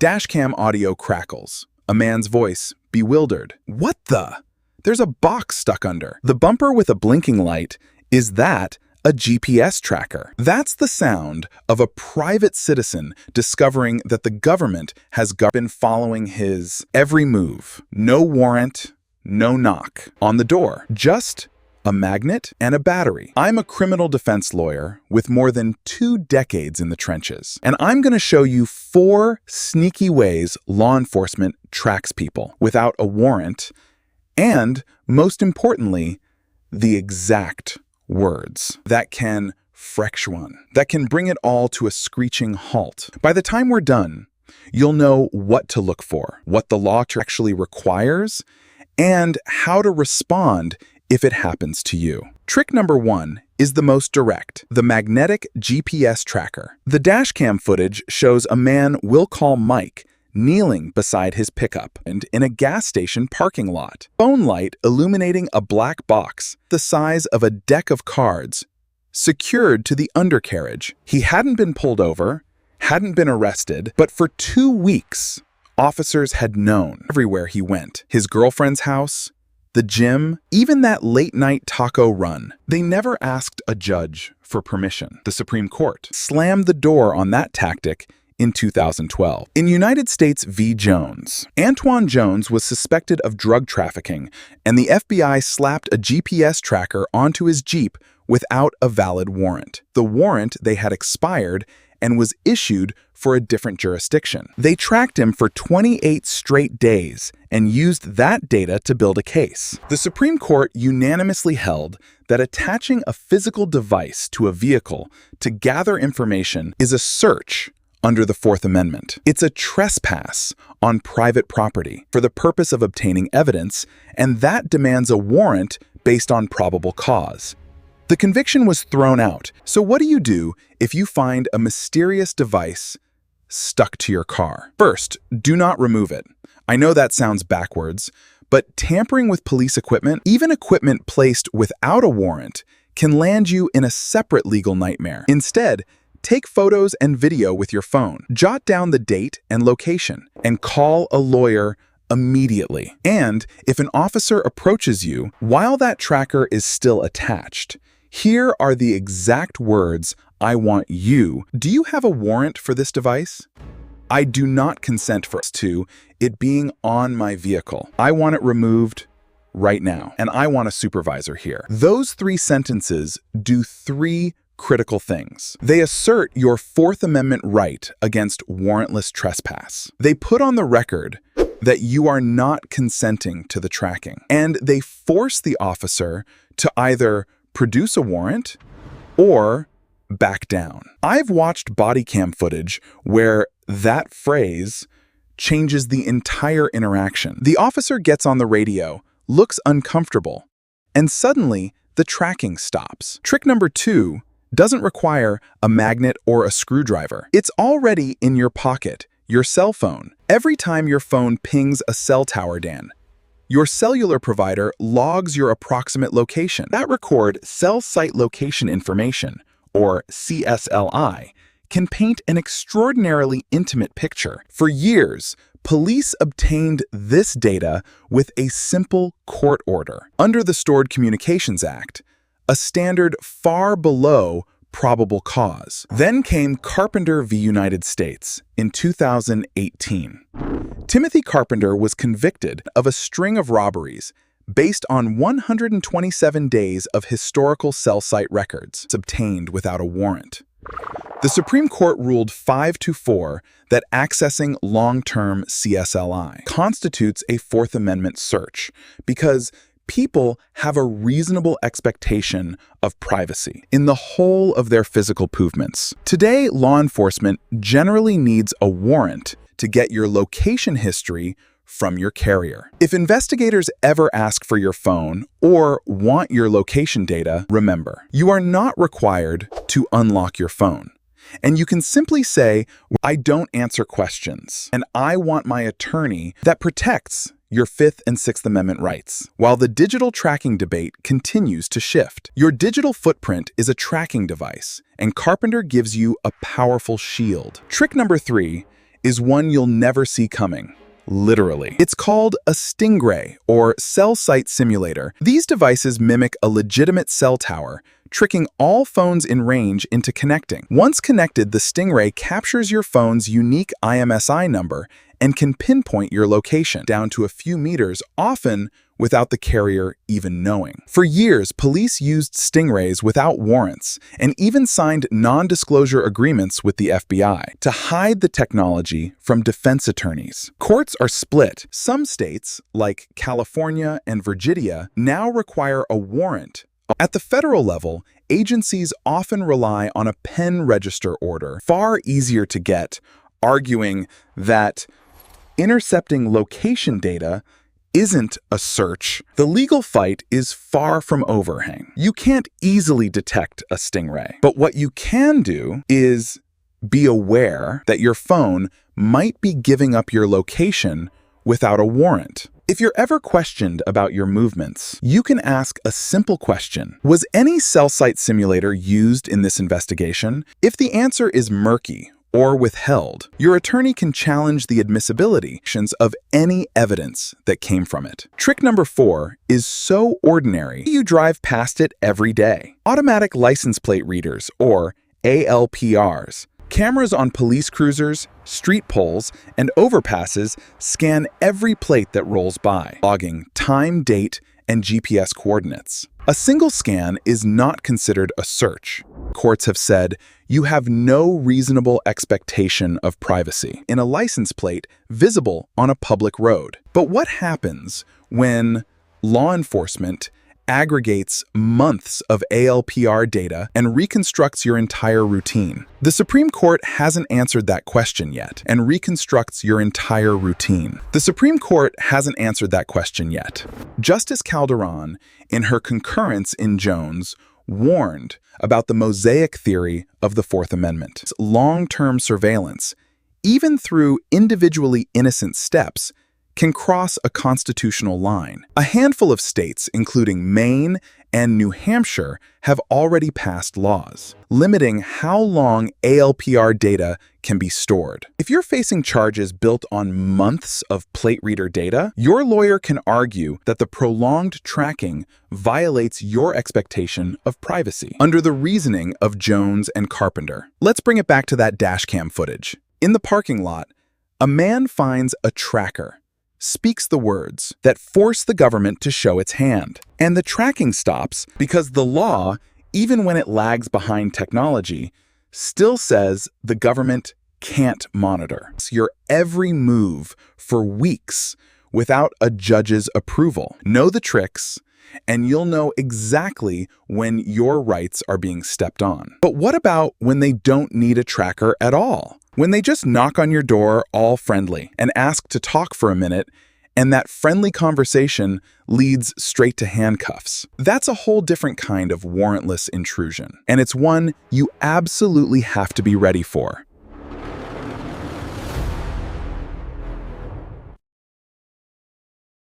Dashcam audio crackles. A man's voice, bewildered. What the? There's a box stuck under. The bumper with a blinking light, is that a GPS tracker? That's the sound of a private citizen discovering that the government has been following his every move. No warrant, no knock on the door, just a magnet and a battery. I'm a criminal defense lawyer with more than 2 decades in the trenches, and I'm going to show you 4 sneaky ways law enforcement tracks people without a warrant, and most importantly, the exact words that can that can bring it all to a screeching halt. By the time we're done, you'll know what to look for, what the law actually requires, and how to respond if it happens to you. Trick number 1 is the most direct, the magnetic GPS tracker. The dashcam footage shows a man we'll call Mike kneeling beside his pickup and in a gas station parking lot. Phone light illuminating a black box the size of a deck of cards, secured to the undercarriage. He hadn't been pulled over, hadn't been arrested, but for 2 weeks, officers had known everywhere he went. His girlfriend's house, the gym, even that late-night taco run. They never asked a judge for permission. The Supreme Court slammed the door on that tactic in 2012. In United States v. Jones, Antoine Jones was suspected of drug trafficking, and the FBI slapped a GPS tracker onto his Jeep without a valid warrant. The warrant they had expired and was issued for a different jurisdiction. They tracked him for 28 straight days and used that data to build a case. The Supreme Court unanimously held that attaching a physical device to a vehicle to gather information is a search under the Fourth Amendment. It's a trespass on private property for the purpose of obtaining evidence, and that demands a warrant based on probable cause. The conviction was thrown out. So what do you do if you find a mysterious device stuck to your car? First, do not remove it. I know that sounds backwards, but tampering with police equipment, even equipment placed without a warrant, can land you in a separate legal nightmare. Instead, take photos and video with your phone. Jot down the date and location, and call a lawyer immediately. And if an officer approaches you while that tracker is still attached, here are the exact words I want you. Do you have a warrant for this device? I do not consent to it being on my vehicle. I want it removed right now, and I want a supervisor here. Those 3 sentences do 3 critical things. They assert your Fourth Amendment right against warrantless trespass. They put on the record that you are not consenting to the tracking, and they force the officer to either produce a warrant or back down. I've watched body cam footage where that phrase changes the entire interaction. The officer gets on the radio, looks uncomfortable, and suddenly the tracking stops. Trick number 2 doesn't require a magnet or a screwdriver. It's already in your pocket, your cell phone. Every time your phone pings a cell tower, your cellular provider logs your approximate location. That record cell site location information, or CSLI, can paint an extraordinarily intimate picture. For years, police obtained this data with a simple court order. Under the Stored Communications Act, a standard far below probable cause. Then came Carpenter v. United States in 2018. Timothy Carpenter was convicted of a string of robberies based on 127 days of historical cell site records obtained without a warrant. The Supreme Court ruled 5-4 that accessing long-term CSLI constitutes a Fourth Amendment search because people have a reasonable expectation of privacy in the whole of their physical movements. Today, law enforcement generally needs a warrant to get your location history from your carrier. If investigators ever ask for your phone or want your location data, remember, you are not required to unlock your phone. And you can simply say, I don't answer questions, and I want my attorney that protects your Fifth and Sixth Amendment rights. While the digital tracking debate continues to shift, your digital footprint is a tracking device, and Carpenter gives you a powerful shield. Trick number 3 is one you'll never see coming. Literally. It's called a stingray, or cell site simulator. These devices mimic a legitimate cell tower, tricking all phones in range into connecting. Once connected, the stingray captures your phone's unique IMSI number and can pinpoint your location down to a few meters, often without the carrier even knowing. For years, police used stingrays without warrants and even signed non-disclosure agreements with the FBI to hide the technology from defense attorneys. Courts are split. Some states, like California and Virginia, now require a warrant. At the federal level, agencies often rely on a pen register order, far easier to get, arguing that intercepting location data isn't a search. The legal fight is far from over. You can't easily detect a stingray, but what you can do is be aware that your phone might be giving up your location without a warrant. If you're ever questioned about your movements, you can ask a simple question. Was any cell site simulator used in this investigation? If the answer is murky or withheld, your attorney can challenge the admissibility of any evidence that came from it. Trick number 4 is so ordinary, you drive past it every day. Automatic license plate readers, or ALPRs. Cameras on police cruisers, street poles, and overpasses scan every plate that rolls by, logging time, date, and GPS coordinates. A single scan is not considered a search. Courts have said you have no reasonable expectation of privacy in a license plate visible on a public road. But what happens when law enforcement aggregates months of ALPR data and reconstructs your entire routine? The Supreme Court hasn't answered that question yet, and reconstructs your entire routine. The Supreme Court hasn't answered that question yet. Justice Calderon, in her concurrence in Jones, warned about the mosaic theory of the Fourth Amendment. Long-term surveillance, even through individually innocent steps, can cross a constitutional line. A handful of states, including Maine and New Hampshire, have already passed laws limiting how long ALPR data can be stored. If you're facing charges built on months of plate reader data, your lawyer can argue that the prolonged tracking violates your expectation of privacy under the reasoning of Jones and Carpenter. Let's bring it back to that dashcam footage. In the parking lot, a man finds a tracker, speaks the words that force the government to show its hand. And the tracking stops because the law, even when it lags behind technology, still says the government can't monitor your every move for weeks without a judge's approval. Know the tricks, and you'll know exactly when your rights are being stepped on. But what about when they don't need a tracker at all? When they just knock on your door all friendly and ask to talk for a minute, and that friendly conversation leads straight to handcuffs. That's a whole different kind of warrantless intrusion, and it's one you absolutely have to be ready for.